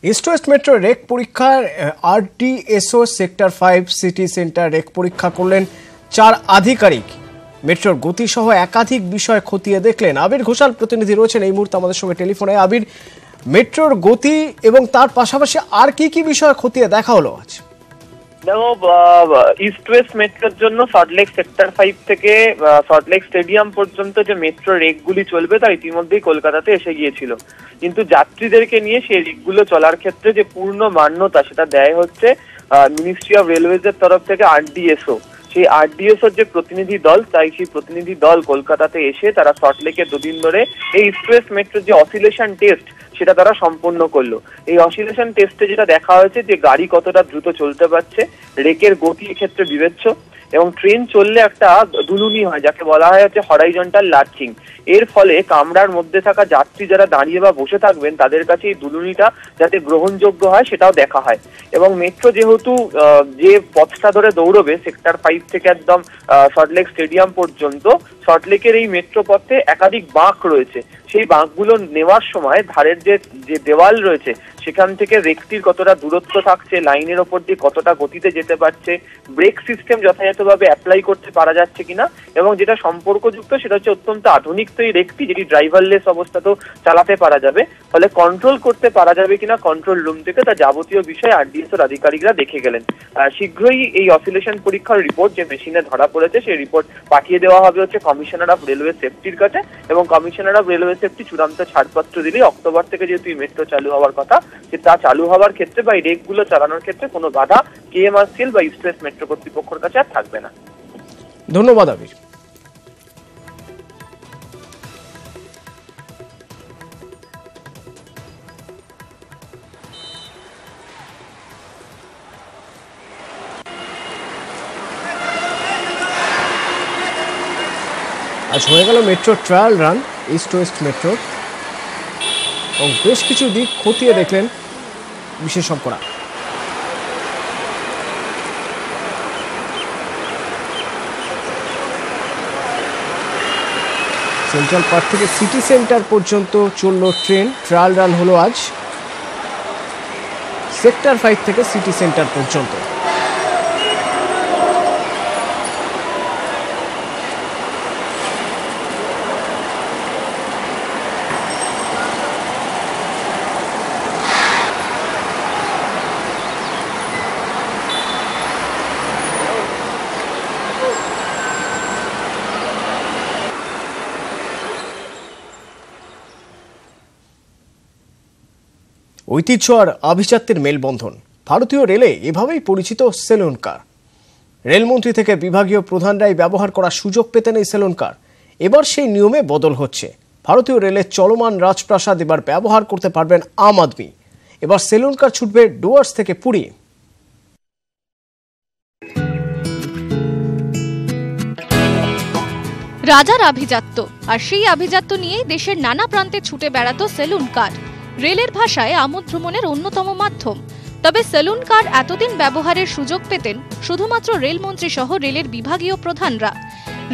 East West metro rake পরীক্ষার আরটিএসও sector 5 city centre rake পরীক্ষা করলেন 4 আধিকারিক। মেট্রোর গতি সহ একাধিক বিষয় খতিয়ে দেখলেন। আবির ঘোষাল প্রতিনিধি রয়েছেন এই মুহূর্তে আমাদের সঙ্গে টেলিফোনে। আবির, মেট্রোর গতি এবং তার পাশাপাশি আর কি কি বিষয় খতিয়ে দেখা হলো আজ? দেখো, ইস্ট ওয়েস্ট মেট্রোর জন্য সল্টলেক সেক্টর 5 থেকে সল্টলেক স্টেডিয়াম পর্যন্ত যে মেট্রো রেকগুলি চলবে তা ইতিমধ্যেই কলকাতাতে এসে গিয়েছিল, কিন্তু যাত্রীদেরকে নিয়ে সেই রেকগুলো চলার ক্ষেত্রে যে পূর্ণ মান্যতা সেটা দেয় হচ্ছে মিনিস্ট্রি অফ রেলওয়েজ এর তরফ থেকে আরডিএসও। সেই আরডিএসওর যে প্রতিনিধি দল, তাই সেই প্রতিনিধি দল কলকাতাতে এসে তারা সল্টলেকে দুদিন ধরে এই ইস্ট ওয়েস্ট মেট্রোর যে অসিলেশন টেস্ট সেটা তারা সম্পন্ন করলো। এই অসিলেশন টেস্টে যেটা দেখা হয়েছে যে গাড়ি কতটা দ্রুত চলতে পারছে, রেকের গতি এক্ষেত্রে বিবেচ্য, এবং ট্রেন চললে একটা দুলুনি হয় যাকে বলা হয় হচ্ছে হরাইজন্টাল লার্চিং। এর ফলে কামরার মধ্যে থাকা যাত্রী যারা দাঁড়িয়ে বা বসে থাকবেন তাদের কাছে এই দুলুনিটা যাতে গ্রহণযোগ্য হয় সেটাও দেখা হয়। এবং মেট্রো যেহেতু যে পথটা ধরে দৌড়বে সেক্টর 5 থেকে একদম সল্টলেক স্টেডিয়াম পর্যন্ত, সল্টলেকের এই মেট্রো পথে একাধিক বাঁক রয়েছে। সেই বাঁকগুলো নেওয়ার সময় ধারের যে দেওয়াল রয়েছে সেখান থেকে রেকটির কতটা দূরত্ব থাকছে, লাইনের ওপর দিয়ে কতটা গতিতে যেতে পারছে, ব্রেক সিস্টেম যথাযথভাবে অ্যাপ্লাই করতে পারা যাচ্ছে কিনা, এবং যেটা সম্পর্কযুক্ত সেটা হচ্ছে অত্যন্ত আধুনিক তো এই রেকটি, যেটি ড্রাইভারলেস অবস্থাতেও চালাতে পারা যাবে, ফলে কন্ট্রোল করতে পারা যাবে কিনা কন্ট্রোল রুম থেকে, তা যাবতীয় বিষয় আরডিএসওর আধিকারিকরা দেখে গেলেন। শীঘ্রই এই অসিলেশন পরীক্ষার রিপোর্ট যে মেশিনে ধরা পড়েছে সেই রিপোর্ট পাঠিয়ে দেওয়া হবে হচ্ছে কমিশনার অফ রেলওয়ে সেফটির কাছে, এবং কমিশনার অফ রেলওয়ে সেফটি চূড়ান্ত ছাড়পত্র দিলেই অক্টোবর থেকে যেহেতু এই মেট্রো চালু হওয়ার কথা, যে তা চালু হওয়ার ক্ষেত্রে বা এই রেকগুলো চালানোর ক্ষেত্রে কোনো বাধা কেএমআরসিএল বা ইস্ট ওয়েস্ট মেট্রো কর্তৃপক্ষের কাছে আর থাকবে না। ধন্যবাদ আবির। আজ হয়ে গেল metro trial run east West metro, এবং বেশ কিছু দিক খতিয়ে দেখলেন বিশেষজ্ঞরা। সেন্ট্রাল পার্ক থেকে সিটি সেন্টার পর্যন্ত চলল ট্রেন। ট্রায়াল রান হলো আজ সেক্টর 5 থেকে সিটি সেন্টার পর্যন্ত। ঐতিহ্য আর আভিজাত্যের মেলবন্ধন। ভারতীয় রেলে এভাবেই পরিচিত সেলুন কার। রেলমন্ত্রী থেকে বিভাগীয় প্রধানরাই ব্যবহার করার সুযোগ পেতেন এই সেলুন কার। এবার সেই নিয়মে বদল হচ্ছে। ভারতীয় রেলের চলমান রাজপ্রাসাদ এবার ব্যবহার করতে পারবেন আম আদমি। এবার সেলুন কার ছুটবে ডুয়ার্স থেকে পুরী। রাজার আভিজাত্য, আর সেই আভিজাত্য নিয়েই দেশের নানা প্রান্তে ছুটে বেড়াতো সেলুন কার। রেলের ভাষায় আমোদ ভ্রমণের অন্যতম মাধ্যম। তবে সেলুন কার এতদিন ব্যবহারের সুযোগ পেতেন শুধুমাত্র রেলমন্ত্রী সহ রেলের বিভাগীয় প্রধানরা।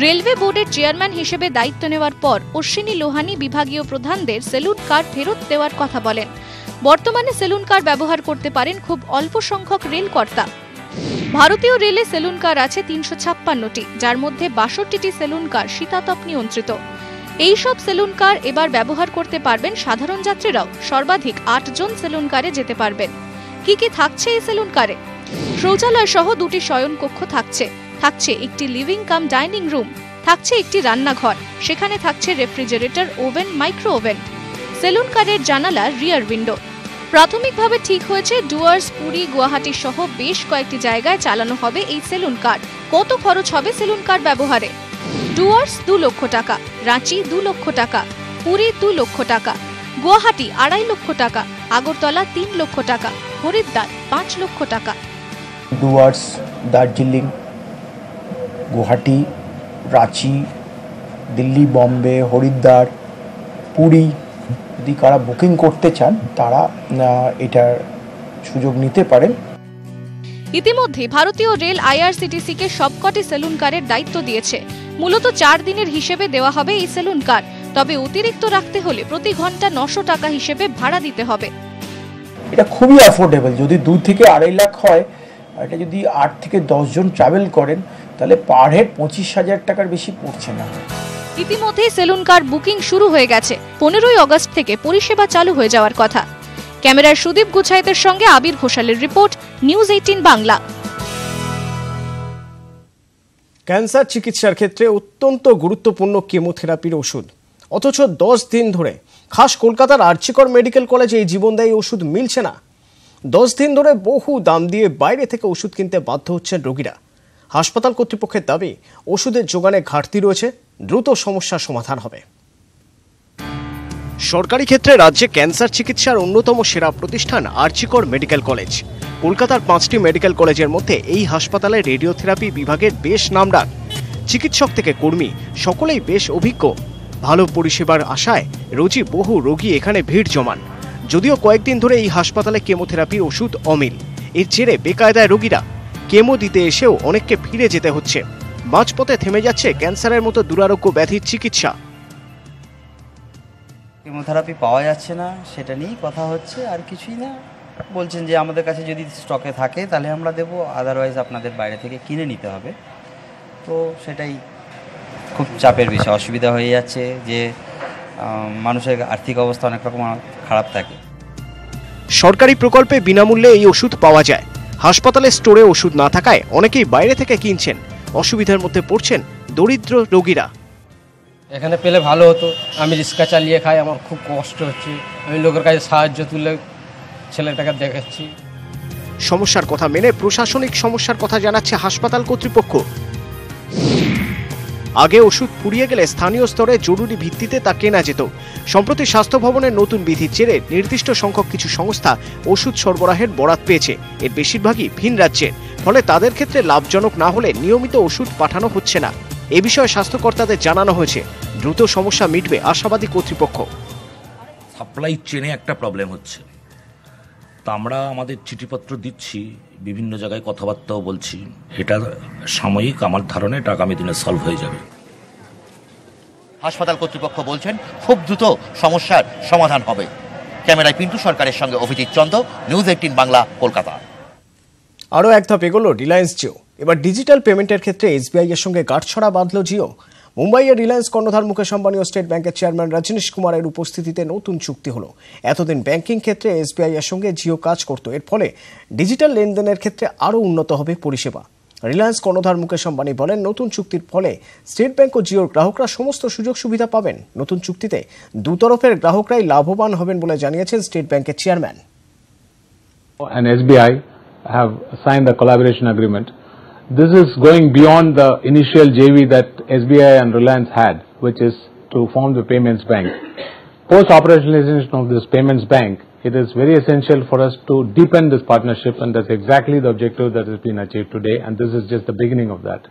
রেলওয়ে বোর্ডের চেয়ারম্যান হিসেবে দায়িত্ব নেওয়ার পর অশ্বিনী লোহানী বিভাগীয় প্রধানদের সেলুন কার ফেরত দেওয়ার কথা বলেন। বর্তমানে সেলুন কার ব্যবহার করতে পারেন খুব অল্প সংখ্যক রেলকর্তা। ভারতীয় রেলে সেলুন কার আছে 356টি, যার মধ্যে 62টি সেলুন কার শীতাতপ নিয়ন্ত্রিত। এই সব সেলুন কার এবার ব্যবহার করতে পারবেন সাধারণ যাত্রীরাও। সর্বাধিক 8 জন সেলুন কারে যেতে পারবেন। কি কি থাকছে এই সেলুন কারে? শৌচালয় সহ 2টি শয়নকক্ষ থাকছে, থাকছে একটি লিভিং কাম ডাইনিং রুম, থাকছে একটি রান্নাঘর, সেখানে থাকছে refrigerator, oven, micro oven. Saloon কারের জানালা রিয়ার উইন্ডো। প্রাথমিকভাবে ঠিক হয়েছে ডুয়ার্স, পুরী, গুয়াহাটি সহ বেশ কয়েকটি জায়গায় চালানো হবে এই সেলুন কার। কত খরচ হবে সেলুন কার ব্যবহারে? ডুয়ার্স 2 লক্ষ টাকা, রাঁচি 2 লক্ষ টাকা, পুরী 2 লক্ষ টাকা, গুয়াহাটি 2.5 লক্ষ টাকা, আগরতলা 3 লক্ষ টাকা, হরিদ্বার 5 লক্ষ টাকা। ডুয়ার্স, দার্জিলিং, গুয়াহাটি, রাঁচি, দিল্লি, বম্বে, হরিদ্বার, পুরী যদি কারা বুকিং করতে চান তারা এটার সুযোগ নিতে পারেন। ইতিমধ্যে ভারতীয় রেল আইআরসিটিসি কে সবকটি সেলুন কারের দায়িত্ব দিয়েছে। মূলত 4 দিনের হিসেবে দেওয়া হবে এই সেলুন কার। তবে অতিরিক্ত রাখতে হলে প্রতি ঘন্টা 900 টাকা হিসেবে ভাড়া দিতে হবে। এটা খুবই অ্যাফোর্ডেবল। যদি 2 থেকে 2.5 লাখ হয়, এটা যদি 8 থেকে 10 জন ট্রাভেল করেন, তাহলে পার হেড 25,000 টাকার বেশি পড়ছে না। ইতিমধ্যেই সেলুন কার বুকিং শুরু হয়ে গেছে। 15ই আগস্ট থেকে পরিষেবা চালু হয়ে যাওয়ার কথা। ক্যামেরার সুদীপ গুছাইতের সঙ্গে আবির ঘোষালের রিপোর্ট, নিউজ 18 বাংলা। ক্যান্সার চিকিৎসার ক্ষেত্রে অত্যন্ত গুরুত্বপূর্ণ কেমোথেরাপির ওষুধ, অথচ 10 দিন ধরে খাস কলকাতার আরজিকর মেডিকেল কলেজে এই জীবনদায়ী ওষুধ মিলছে না। 10 দিন ধরে বহু দাম দিয়ে বাইরে থেকে ওষুধ কিনতে বাধ্য হচ্ছেন রোগীরা। হাসপাতাল কর্তৃপক্ষের দাবি, ওষুধের যোগানে ঘাটতি রয়েছে, দ্রুত সমস্যার সমাধান হবে। সরকারি ক্ষেত্রে রাজ্যে ক্যান্সার চিকিৎসার অন্যতম সেরা প্রতিষ্ঠান আরজিকর মেডিকেল কলেজ। কলকাতার 5টি মেডিকেল কলেজের মধ্যে এই হাসপাতালে রেডিওথেরাপি বিভাগের বেশ নামডাক। চিকিৎসক থেকে কর্মী সকলেই বেশ অভিজ্ঞ। ভালো পরিষেবার আশায় রোজই বহু রোগী এখানে ভিড় জমান। যদিও কয়েকদিন ধরে এই হাসপাতালে কেমোথেরাপির ওষুধ অমিল। এর জেরে বেকায়দায় রোগীরা। কেমো দিতে এসেও অনেককে ফিরে যেতে হচ্ছে। মাঝপথে থেমে যাচ্ছে ক্যান্সারের মতো দুরারোগ্য ব্যাধির চিকিৎসা। কেমোথেরাপি পাওয়া যাচ্ছে না, সেটা নিয়েই কথা হচ্ছে, আর কিছুই না। বলছেন যে আমাদের কাছে যদি স্টকে থাকে তাহলে আমরা দেবো, আদারওয়াইজ আপনাদের বাইরে থেকে কিনে নিতে হবে। তো সেটাই খুব চাপের বিষয়, অসুবিধা হয়ে যাচ্ছে যে মানুষের আর্থিক অবস্থা অনেক রকম খারাপ থাকে। সরকারি প্রকল্পে বিনামূল্যে এই ওষুধ পাওয়া যায়। হাসপাতালে স্টোরে ওষুধ না থাকায় অনেকেই বাইরে থেকে কিনছেন। অসুবিধার মধ্যে পড়ছেন দরিদ্র রোগীরা। এখানে পেলে ভালো হতো। আমি রিক্সা চালিয়ে খাই, আমার খুব কষ্ট হচ্ছে। আমি লোকের কাছে সাহায্য তুলে ছেলেটাকে দেখাচ্ছি। সমস্যার কথা মেনে প্রশাসনিক সমস্যার কথা জানাচ্ছে হাসপাতাল কর্তৃপক্ষ। আগে ওষুধ ফুরিয়ে গেলে স্থানীয় স্তরে জরুরি ভিত্তিতে তা কেনা যেত। সম্প্রতি স্বাস্থ্য ভবনের নতুন বিধির জেরে নির্দিষ্ট সংখ্যক কিছু সংস্থা ওষুধ সরবরাহের বরাত পেয়েছে। এর বেশিরভাগই ভিন রাজ্যের, ফলে তাদের ক্ষেত্রে লাভজনক না হলে নিয়মিত ওষুধ পাঠানো হচ্ছে না। এ বিষয়ে স্বাস্থ্যকর্তাদের জানানো হয়েছে। দ্রুত সমস্যা মিটবে আশাবাদী কর্তৃপক্ষ। সাপ্লাই চেনে একটা প্রবলেম হচ্ছে, তা আমরা আমাদের চিঠিপত্র দিচ্ছি, বিভিন্ন জায়গায় কথাবার্তাও বলছি। এটা সাময়িক, আমার ধারণা এটা আগামী দিনে সলভ হয়ে যাবে। হাসপাতাল কর্তৃপক্ষ বলছেন খুব দ্রুত সমস্যার সমাধান হবে। ক্যামেরায় পিন্টু সরকারের সঙ্গে অভিজিৎ চন্দ, নিউজ 18 বাংলা, কলকাতা। আরও এক ধাপ এগোলো রিলায়েন্স জিও। এবার ডিজিটাল পেমেন্টের ক্ষেত্রে এসবিআই এর সঙ্গে গাঁটছড়া বাঁধল জিও। মুম্বাইয়ের রিলায়েন্স কর্ণধার মুকেশ আম্বানি ও স্টেট ব্যাংকের চেয়ারম্যান রজনীশ কুমারের উপস্থিতিতে নতুন চুক্তি হলো। এতদিন ব্যাংকিং ক্ষেত্রে এসবিআই এর সঙ্গে জিও কাজ করত। এর ফলে ডিজিটাল লেনদেনের ক্ষেত্রে আরও উন্নত হবে পরিষেবা। রিলায়েন্স কর্ণধার মুকেশ আম্বানি বলেন, নতুন চুক্তির ফলে স্টেট ব্যাংক ও জিওর গ্রাহকরা সমস্ত সুযোগ সুবিধা পাবেন। নতুন চুক্তিতে দুতরফের গ্রাহকরাই লাভবান হবেন বলে জানিয়েছেন স্টেট ব্যাংকের chairman. And SBI have signed the collaboration agreement. This is going beyond the initial JV that SBI and Reliance had, which is to form the payments bank. Post-operationalization of this payments bank, it is very essential for us to deepen this partnership, and that's exactly the objective that has been achieved today, and this is just the beginning of that.